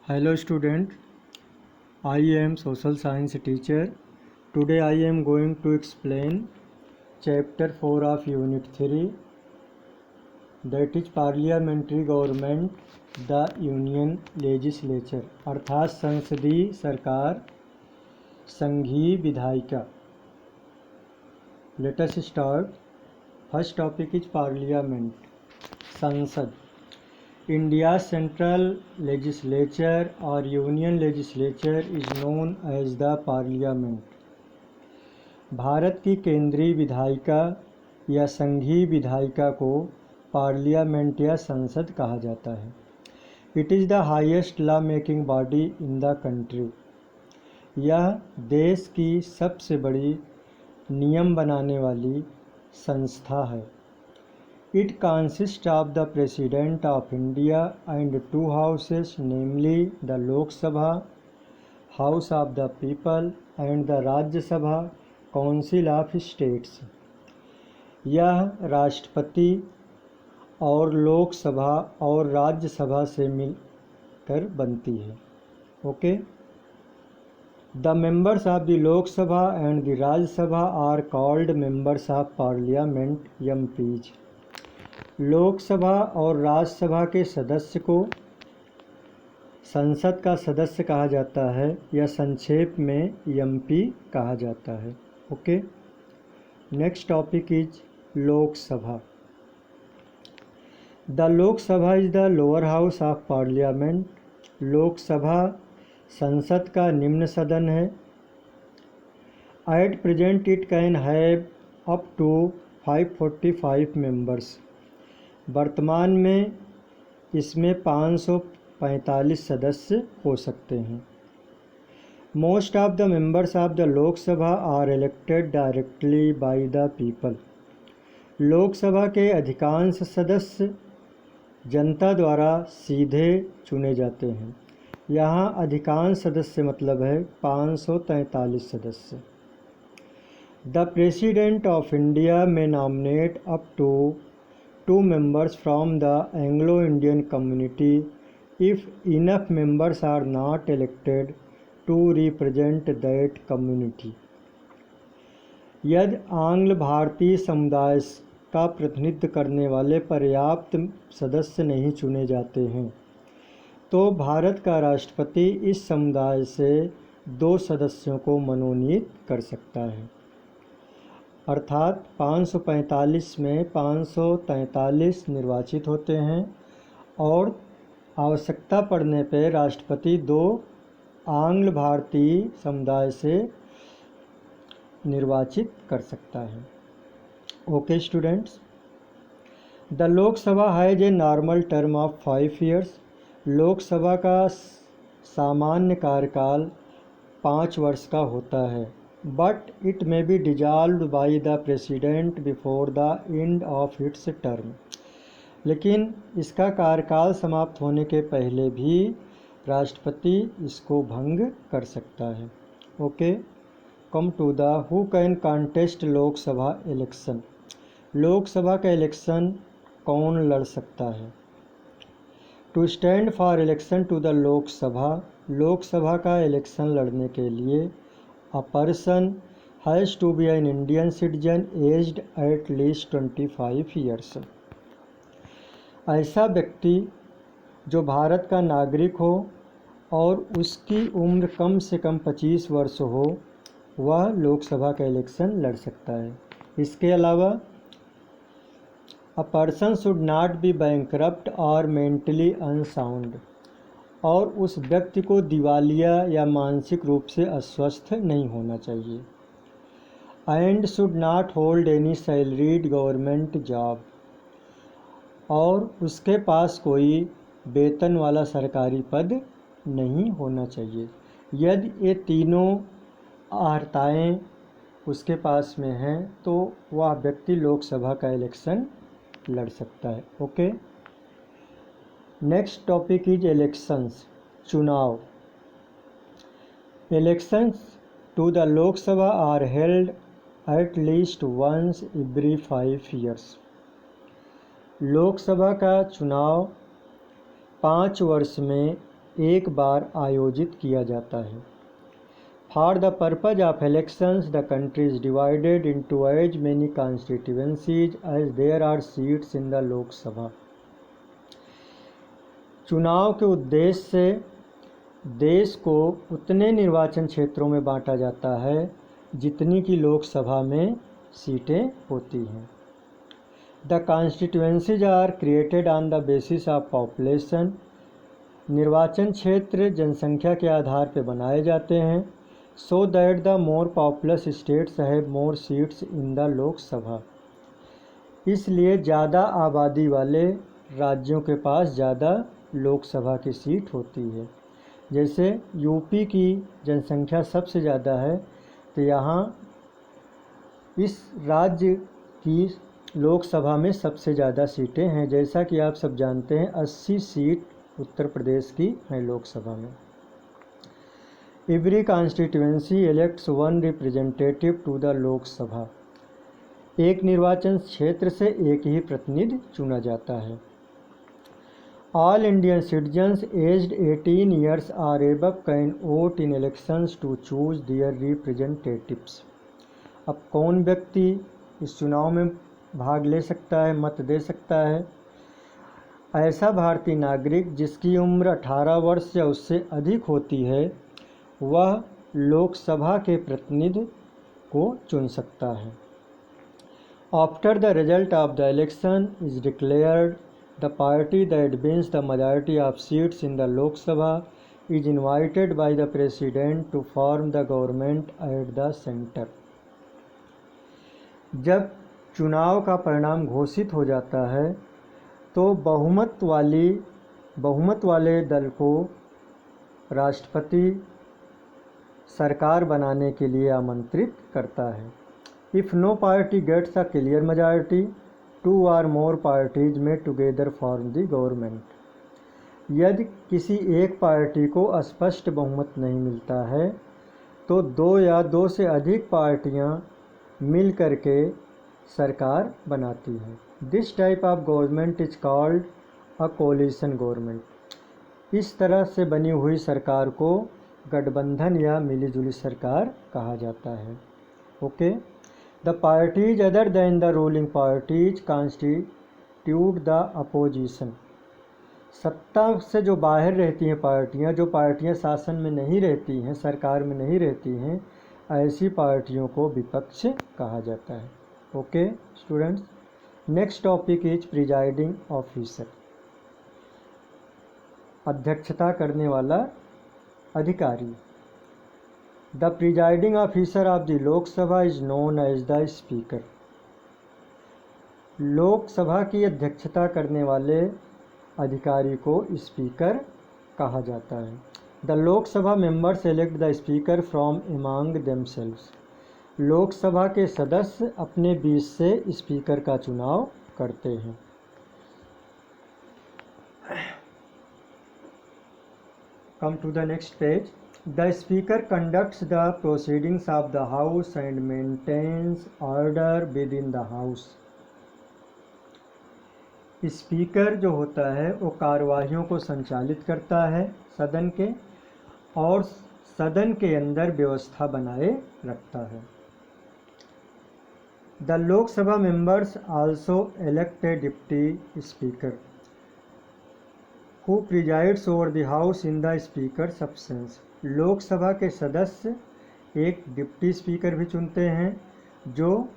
Hello student, I am social science teacher. Today I am going to explain chapter 4 of unit 3, that is parliamentary government, the union legislature अर्थात संसदीय सरकार, संघीय विधायिका. Let us start. First topic is parliament, संसद. India's central legislature or union legislature is known as the parliament. Bharat की केंद्रीय विधायिका या संघीय विधायिका को पार्लियामेंट या संसद कहा जाता है. It is the highest law making body in the country. यह देश की सबसे बड़ी नियम बनाने वाली संस्था है. It consists of the President of India and two houses, namely the Lok Sabha, House of the People, and the Rajya Sabha, Council of States. यह राष्ट्रपति और लोकसभा और राज्यसभा से मिलकर बनती है. Okay. The members of the Lok Sabha and the Rajya Sabha are called members of Parliament, MPs. Lok Sabha और राज्यसभा के सदस्य को संसद का सदस्य कहा जाता है या संक्षेप में एमपी कहा जाता है. Okay. Next topic is Lok Sabha. The Lok Sabha is the lower house of parliament. Lok Sabha संसद का निम्न सदन है. At present it can have up to 545 members. वर्तमान में इसमें 545 सदस्य हो सकते हैं. Most of the members of the Lok Sabha are elected directly by the people. Lok Sabha के अधिकांश सदस्य जनता द्वारा सीधे चुने जाते हैं. यहाँ अधिकांश सदस्य मतलब है 543 सदस्य. The president of India may nominate up to 2 members from the Anglo-Indian community if enough members are not elected to represent that community. यदि आंग्ल भारतीय समुदाय का प्रतिनिधित्व करने वाले पर्याप्त सदस्य नहीं चुने जाते हैं तो भारत का राष्ट्रपति इस समुदाय से 2 सदस्यों को मनोनीत कर सकता है. अर्थात 545 में 543 निर्वाचित होते हैं और आवश्यकता पड़ने पर राष्ट्रपति 2 आंग्ल भारतीय समुदाय से निर्वाचित कर सकता है. Okay students. The Lok Sabha has a normal term of 5 years. Lok Sabha का सामान्य कार्यकाल 5 वर्ष का होता है. But it may be dissolved by the president before the end of its term. लेकिन इसका कार्यकाल समाप्त होने के पहले भी राष्ट्रपति इसको भंग कर सकता है. Okay. Come to the who can contest Lok Sabha election. Lok Sabha का इलेक्शन कौन लड़ सकता है. To stand for election to the Lok Sabha. Lok Sabha का इलेक्शन लड़ने के लिए A person has to be an Indian citizen aged at least 25 years. ऐसा व्यक्ति जो भारत का नागरिक हो और उसकी उम्र कम से कम 25 वर्ष हो वह लोकसभा का इलेक्शन लड़ सकता है. इसके अलावा A person should not be bankrupt or mentally unsound. और उस व्यक्ति को दिवालिया या मानसिक रूप से अस्वस्थ नहीं होना चाहिए. And should not hold any salaried government job. और उसके पास कोई वेतन वाला सरकारी पद नहीं होना चाहिए. यदि ये तीनों अर्हताएँ उसके पास में हैं तो वह व्यक्ति लोकसभा का इलेक्शन लड़ सकता है. Okay. Next topic is elections. चुनाव. Elections to the Lok Sabha are held at least once every 5 years. Lok Sabha का चुनाव 5 वर्ष में एक बार आयोजित किया जाता है। For the purpose of elections the country is divided into as many constituencies as there are seats in the Lok Sabha. चुनाव के उद्देश्य से देश को उतने निर्वाचन क्षेत्रों में बांटा जाता है जितनी की लोकसभा में सीटें होती हैं। The constituencies are created on the basis of population. निर्वाचन क्षेत्र जनसंख्या के आधार पर बनाए जाते हैं। So that the more populous states have more seats in the Lok Sabha. इसलिए ज़्यादा आबादी वाले राज्यों के पास ज़्यादा लोकसभा की सीट होती है। जैसे यूपी की जनसंख्या सबसे ज़्यादा है, तो यहाँ इस राज्य की लोकसभा में सबसे ज़्यादा सीटें हैं। जैसा कि आप सब जानते हैं 80 सीट उत्तर प्रदेश की हैं लोकसभा में। Every constituency elects one representative to the Lok Sabha. एक निर्वाचन क्षेत्र से एक ही प्रतिनिधि चुना जाता है। All Indian citizens aged 18 years are above can vote in elections to choose their representatives. अब कौन व्यक्ति इस चुनाव में भाग ले सकता है, मत दे सकता है? ऐसा भारतीय नागरिक जिसकी उम्र 18 वर्ष या उससे अधिक होती है, वह लोकसभा के प्रतिनिधि को चुन सकता है। After the result of the election is declared, the party that wins the majority of seats in the Lok Sabha is invited by the president to form the government at the centre. जब चुनाव का परिणाम घोषित हो जाता है तो बहुमत वाले दल को राष्ट्रपति सरकार बनाने के लिए आमंत्रित करता है। If no party gets a clear majority, 2 or more parties may together form the government. यदि किसी एक पार्टी को स्पष्ट बहुमत नहीं मिलता है तो 2 या 2 से अधिक पार्टियां मिल करके सरकार बनाती है। This type of government is called a coalition government. इस तरह से बनी हुई सरकार को गठबंधन या मिलीजुली सरकार कहा जाता है। Okay, the parties other than the ruling parties constitute the opposition. सत्ता से जो बाहर रहती हैं पार्टियां, जो पार्टियां शासन में नहीं रहती हैं, सरकार में नहीं रहती हैं, ऐसी पार्टियों को विपक्ष कहा जाता है। Okay students, next topic is presiding officer. अध्यक्षता करने वाला अधिकारी। The presiding officer of the Lok Sabha is known as the speaker. Lok Sabha की अध्यक्षता करने वाले अधिकारी को स्पीकर कहा जाता है। The Lok Sabha members elect the speaker from among themselves. Lok Sabha के सदस्य अपने बीच से स्पीकर का चुनाव करते हैं। Come to the next page. The speaker conducts the proceedings of the house and maintains order within the house. Speaker जो होता है वो कार्यवाहियों को संचालित करता है सदन के, और सदन के अंदर व्यवस्था बनाए रखता है। The Lok Sabha members also elect a deputy speaker who presides over the house in the speaker's absence. Lok Sabha के सदस्य एक डिप्टी स्पीकर भी चुनते हैं जो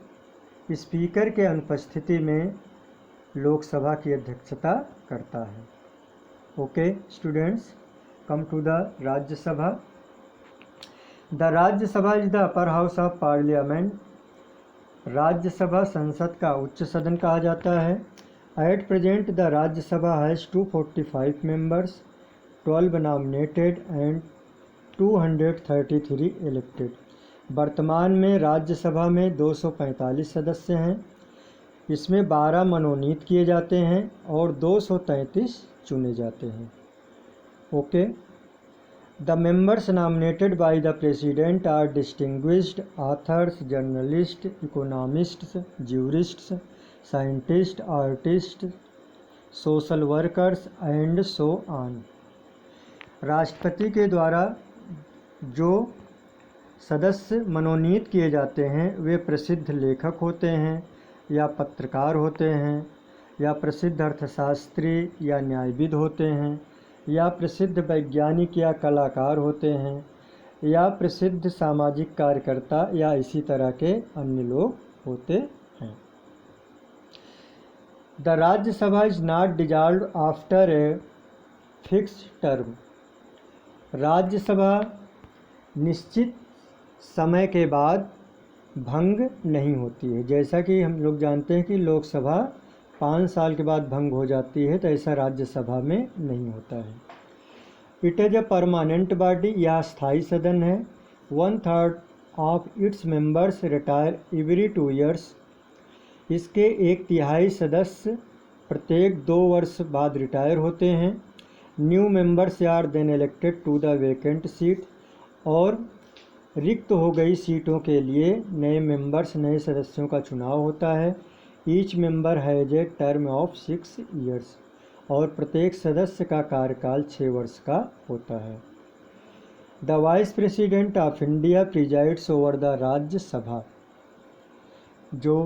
स्पीकर के अनुपस्थिति में लोकसभा की अध्यक्षता करता है। Okay students, come to the Rajya Sabha. The Rajya Sabha is the upper house of parliament. Rajya Sabha संसद का उच्च सदन कहा जाता है। At present the Rajya Sabha has 245 members, 12 nominated and 233 elected. वर्तमान में राज्यसभा में 245 सदस्य हैं। इसमें 12 मनोनीत किए जाते हैं और 233 चुने जाते हैं। Okay, the members nominated by the president are distinguished authors, journalist, economists, jurists, scientist, artist, social workers and so on. राष्ट्रपति के द्वारा जो सदस्य मनोनीत किए जाते हैं वे प्रसिद्ध लेखक होते हैं या पत्रकार होते हैं या प्रसिद्ध अर्थशास्त्री या न्यायविद होते हैं या प्रसिद्ध वैज्ञानिक या कलाकार होते हैं या प्रसिद्ध सामाजिक कार्यकर्ता या इसी तरह के अन्य लोग होते हैं। The Rajya Sabha is not dissolved after a fixed term. Rajya Sabha निश्चित समय के बाद भंग नहीं होती है। जैसा कि हम लोग जानते हैं कि लोकसभा 5 साल के बाद भंग हो जाती है, तो ऐसा राज्यसभा में नहीं होता है। It is a permanent body, यह स्थायी सदन है। 1/3 of its members retire every 2 years। इसके 1/3 सदस्य प्रत्येक 2 वर्ष बाद रिटायर होते हैं। New members are then elected to the vacant seat. और रिक्त हो गई सीटों के लिए नए मेंबर्स, नए सदस्यों का चुनाव होता है। Each member has a term of 6 years। और प्रत्येक सदस्य का कार्यकाल 6 वर्ष का होता है। The vice president of India presides over the Rajya Sabha. जो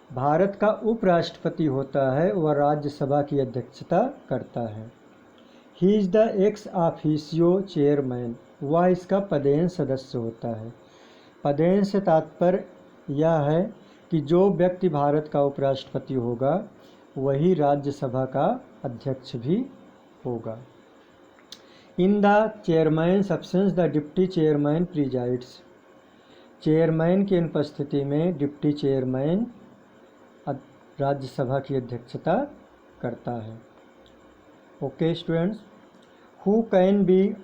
भारत का उपराष्ट्रपति होता है वह राज्यसभा की अध्यक्षता करता है। He is the ex officio chairman. वह इसका पदेन सदस्य होता है। पदेन से तात्पर्य यह है कि जो व्यक्ति भारत का उपराष्ट्रपति होगा वही राज्यसभा का अध्यक्ष भी होगा। In the chairman absence the deputy chairman presides. Chairman की अनुपस्थिति में डिप्टी चेयरमैन राज्यसभा की अध्यक्षता करता है। Okay students, who can be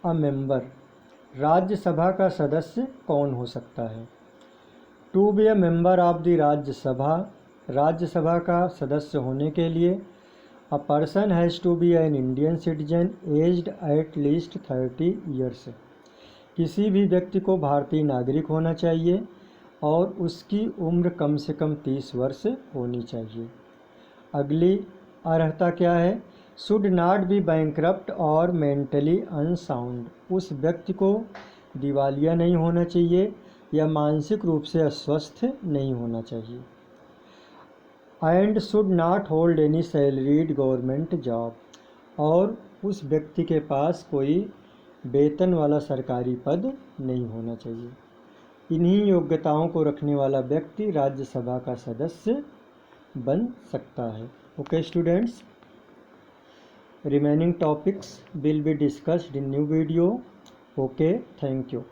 a member. Rajya Sabha का सदस्य कौन हो सकता है। To be a member of the Rajya Sabha. Rajya Sabha का सदस्य होने के लिए a person has to be an Indian citizen aged at least 30 years। किसी भी व्यक्ति को भारतीय नागरिक होना चाहिए और उसकी उम्र कम से कम 30 वर्ष होनी चाहिए। अगली अर्हता क्या है। शुड नॉट बी बैंकरप्ट और मेंटली अनसाउंड। उस व्यक्ति को दिवालिया नहीं होना चाहिए या मानसिक रूप से अस्वस्थ नहीं होना चाहिए। And should not hold any salaried government job. और उस व्यक्ति के पास कोई वेतन वाला सरकारी पद नहीं होना चाहिए। इन्हीं योग्यताओं को रखने वाला व्यक्ति राज्यसभा का सदस्य बन सकता है। Okay students, remaining topics will be discussed in new video. Okay, thank you.